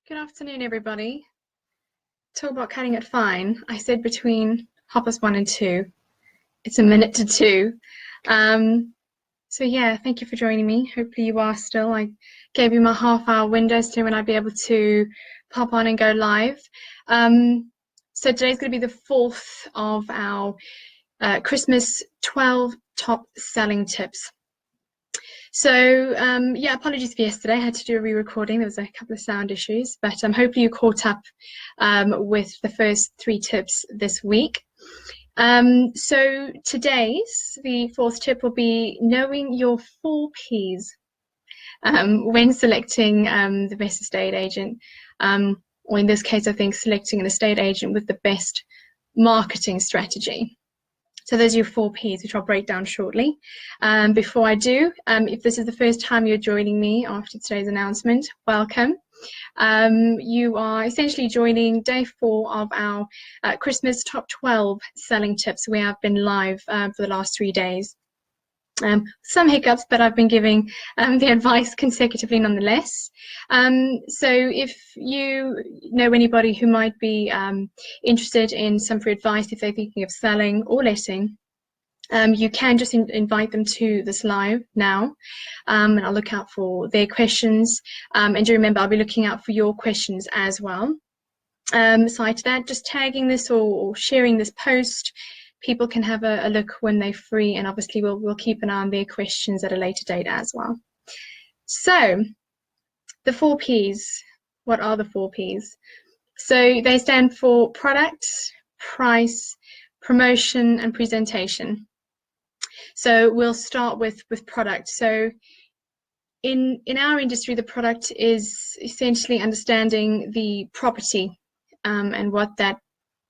Good afternoon, everybody. Talk about cutting it fine. I said between 1:30 and 2. It's a minute to 2. So yeah, thank you for joining me. Hopefully you are still. I gave you my half-hour window so when I'd be able to pop on and go live. So today's going to be the fourth of our Christmas 12 top selling tips. So yeah, apologies for yesterday. I had to do a re-recording. There was a couple of sound issues, but hopefully you caught up with the first 3 tips this week. So the fourth tip will be knowing your 4 Ps when selecting the best estate agent, or in this case, I think selecting an estate agent with the best marketing strategy. So those are your 4 Ps, which I'll break down shortly. Before I do, if this is the first time you're joining me after today's announcement, welcome. You are essentially joining day 4 of our Christmas top 12 selling tips. We have been live for the last 3 days. Some hiccups, but I've been giving the advice consecutively nonetheless. So if you know anybody who might be interested in some free advice, if they're thinking of selling or letting, you can just invite them to this live now, and I'll look out for their questions. And do remember, I'll be looking out for your questions as well. Aside to that, just tagging this or sharing this post, people can have a look when they're free, and obviously we'll keep an eye on their questions at a later date as well. So the 4 Ps, what are the 4 Ps? So they stand for product, price, promotion, and presentation. So we'll start with product. So in our industry, the product is essentially understanding the property and what that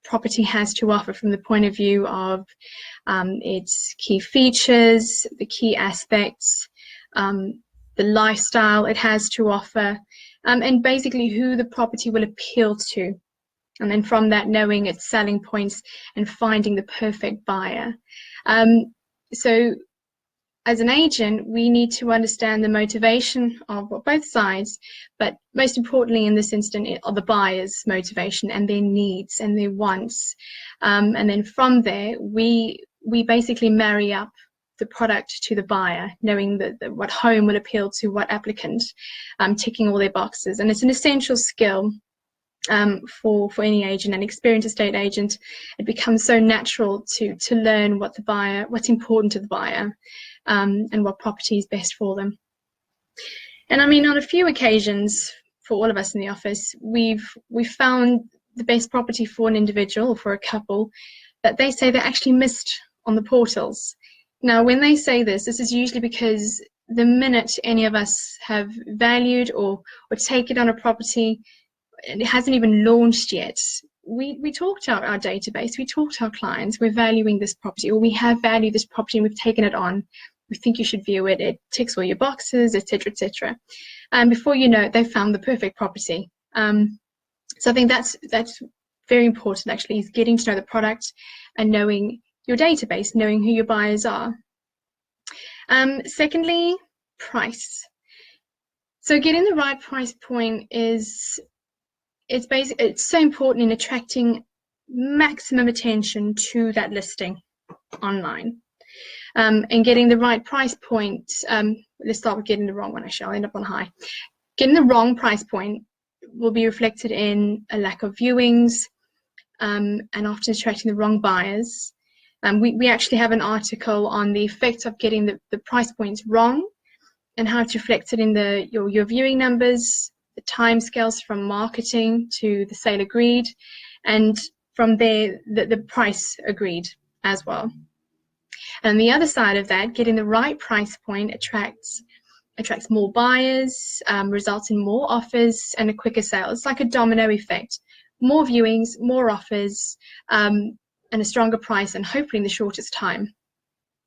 property has to offer from the point of view of its key features, the key aspects, the lifestyle it has to offer, and basically who the property will appeal to. And then from that, knowing its selling points and finding the perfect buyer. So as an agent, we need to understand the motivation of both sides, but most importantly in this instance are the buyer's motivation and their needs and their wants. And then from there, we basically marry up the product to the buyer, knowing that what home will appeal to what applicant, ticking all their boxes. And it's an essential skill for any agent, an experienced estate agent. It becomes so natural to learn what's important to the buyer. And what property is best for them. And I mean, on a few occasions, for all of us in the office, we've found the best property for an individual or for a couple that they say they actually missed on the portals. Now, when they say this is usually because the minute any of us have valued or taken on a property, and it hasn't even launched yet, we talk to our database, we talk to our clients, we're valuing this property, or we have valued this property and we've taken it on. We think you should view it, it ticks all your boxes, etc., etc. And before you know it, they've found the perfect property. So I think that's very important, actually, is getting to know the product and knowing your database, knowing who your buyers are. Secondly, price. So getting the right price point it's so important in attracting maximum attention to that listing online. And getting the right price point, let's start with getting the wrong one, actually, I'll end up on high. Getting the wrong price point will be reflected in a lack of viewings and often attracting the wrong buyers. We actually have an article on the effects of getting the price points wrong and how it's reflected in your viewing numbers, the timescales from marketing to the sale agreed, and from there, the price agreed as well. And the other side of that, getting the right price point attracts more buyers, results in more offers and a quicker sale. It's like a domino effect. More viewings, more offers, and a stronger price, and hopefully in the shortest time.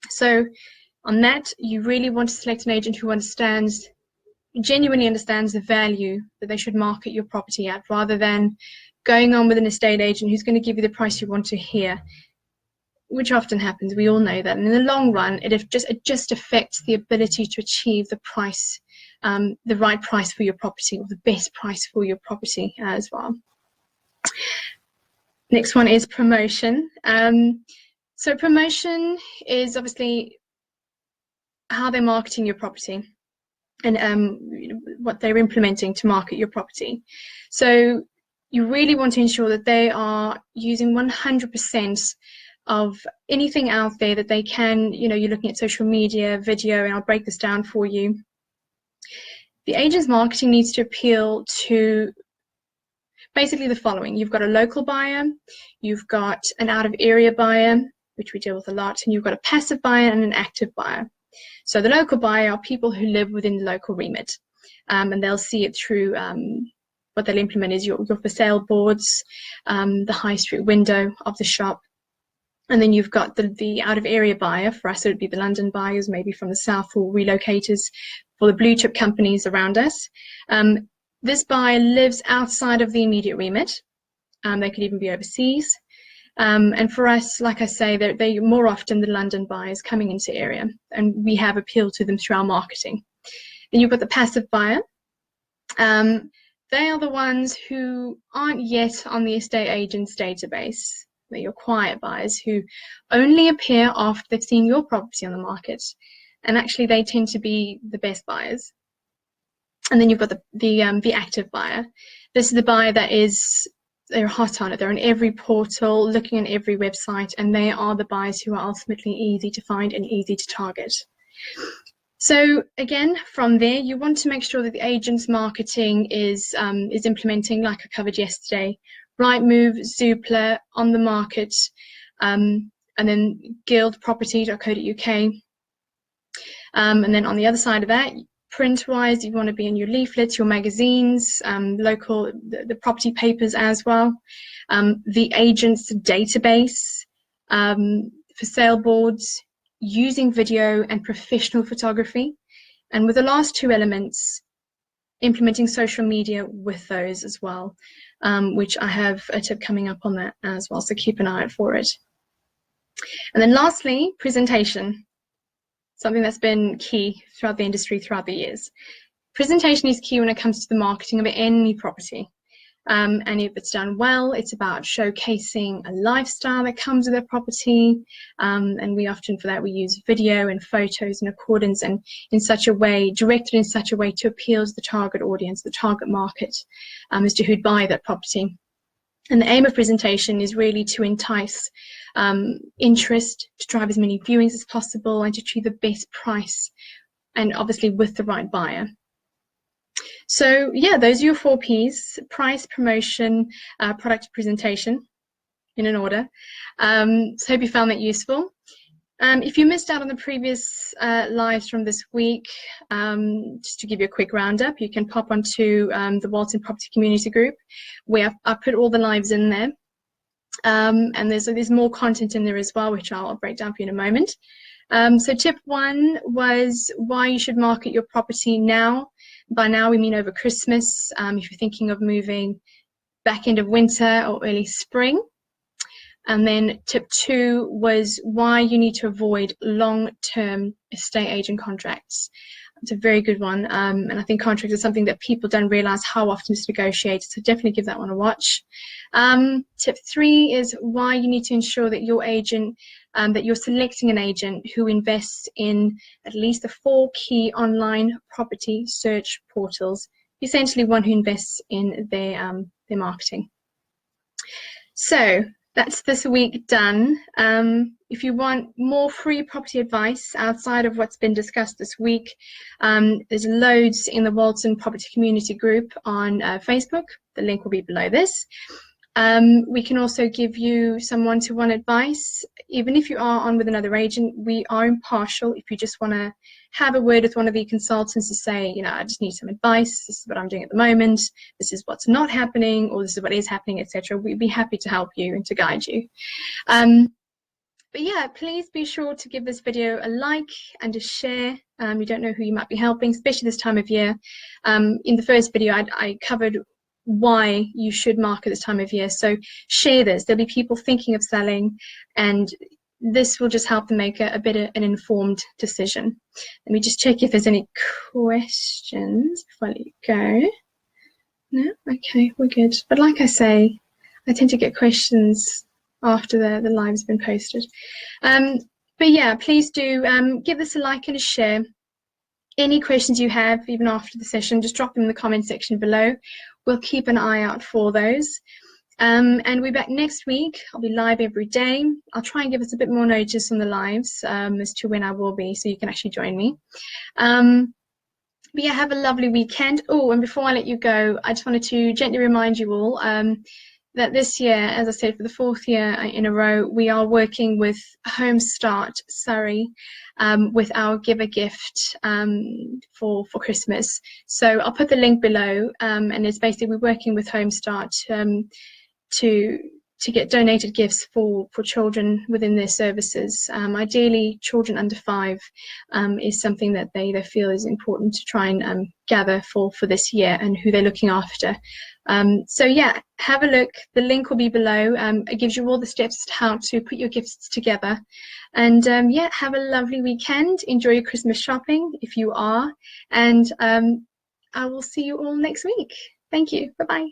So on that, you really want to select an agent who genuinely understands the value that they should market your property at, rather than going on with an estate agent who's going to give you the price you want to hear, which often happens. We all know that. And in the long run, it just affects the ability to achieve the price the right price for your property, or the best price for your property as well. Next one is promotion. So promotion is obviously how they're marketing your property, and what they're implementing to market your property. So you really want to ensure that they are using 100% of anything out there that they can. You're looking at social media, video, and I'll break this down for you. The agent's marketing needs to appeal to basically the following. You've got a local buyer, you've got an out-of-area buyer, which we deal with a lot, and you've got a passive buyer and an active buyer. So the local buyer are people who live within the local remit, and they'll see it through what they'll implement is your for sale boards, the high street window of the shop. And then you've got the out of area buyer. For us, it would be the London buyers, maybe from the south, or relocators for the blue chip companies around us. This buyer lives outside of the immediate remit. They could even be overseas. And for us, like I say, they're more often the London buyers coming into area, and we have appealed to them through our marketing. Then you've got the passive buyer. They are the ones who aren't yet on the estate agent's database. They're your quiet buyers who only appear after they've seen your property on the market, and actually they tend to be the best buyers. And then you've got the active buyer. This is the buyer that they're hot on it. They're on every portal, looking on every website, and they are the buyers who are ultimately easy to find and easy to target. So again, from there, you want to make sure that the agent's marketing is implementing, like I covered yesterday, Rightmove, Zoopla, on the market, and then guildproperty.co.uk. And then on the other side of that, print-wise, you want to be in your leaflets, your magazines, local, the property papers as well, the agent's database, for sale boards, using video and professional photography. And with the last two elements, implementing social media with those as well, which I have a tip coming up on that as well, so keep an eye out for it. And then lastly, presentation. Something that's been key throughout the industry throughout the years. Presentation is key when it comes to the marketing of any property. And if it's done well, it's about showcasing a lifestyle that comes with a property. And we often, for that, we use video and photos in accordance and in such a way, directed in such a way to appeal to the target audience, the target market, as to who'd buy that property. And the aim of presentation is really to entice interest, to drive as many viewings as possible, and to achieve the best price, and obviously with the right buyer. So yeah, those are your 4 Ps: price, promotion, product, presentation, in an order. So hope you found that useful. If you missed out on the previous lives from this week, just to give you a quick roundup, you can pop onto the Walton Property Community Group, where I've put all the lives in there. And there's more content in there as well, which I'll break down for you in a moment. So tip 1 was why you should market your property now. By now, we mean over Christmas, if you're thinking of moving back end of winter or early spring. And then tip 2 was why you need to avoid long-term estate agent contracts. It's a very good one. And I think contracts is something that people don't realize how often it's negotiated. So definitely give that one a watch. Tip 3 is why you need to ensure that your agent, that you're selecting an agent who invests in at least the 4 key online property search portals, essentially one who invests in their marketing. So that's this week done. If you want more free property advice outside of what's been discussed this week, there's loads in the Walton Property Community Group on Facebook. The link will be below this. We can also give you some one-to-one advice. Even if you are on with another agent, we are impartial. If you just want to have a word with one of the consultants to say, I just need some advice, this is what I'm doing at the moment, this is what's not happening, or this is what is happening, etc., we'd be happy to help you and to guide you. But yeah, please be sure to give this video a like and a share. You don't know who you might be helping, especially this time of year. In the first video, I covered why you should market this time of year. So share this. There'll be people thinking of selling, and this will just help them make a better, an informed decision. Let me just check if there's any questions before I let you go. No? Okay, we're good. But like I say, I tend to get questions after the live's been posted. But yeah, please do give this a like and a share. Any questions you have, even after the session, just drop them in the comment section below. We'll keep an eye out for those. And we're back next week. I'll be live every day. I'll try and give us a bit more notice on the lives as to when I will be, so you can actually join me. But yeah, have a lovely weekend. Oh, and before I let you go, I just wanted to gently remind you all that this year, as I said, for the 4th year in a row, we are working with Home Start Surrey with our Give a Gift for Christmas. So I'll put the link below, and it's basically we're working with Home Start to get donated gifts for children within their services. Ideally, children under 5 is something that they feel is important to try and gather for this year, and who they're looking after. So yeah, have a look. The link will be below. It gives you all the steps to how to put your gifts together. And yeah, have a lovely weekend. Enjoy your Christmas shopping if you are. And I will see you all next week. Thank you. Bye-bye.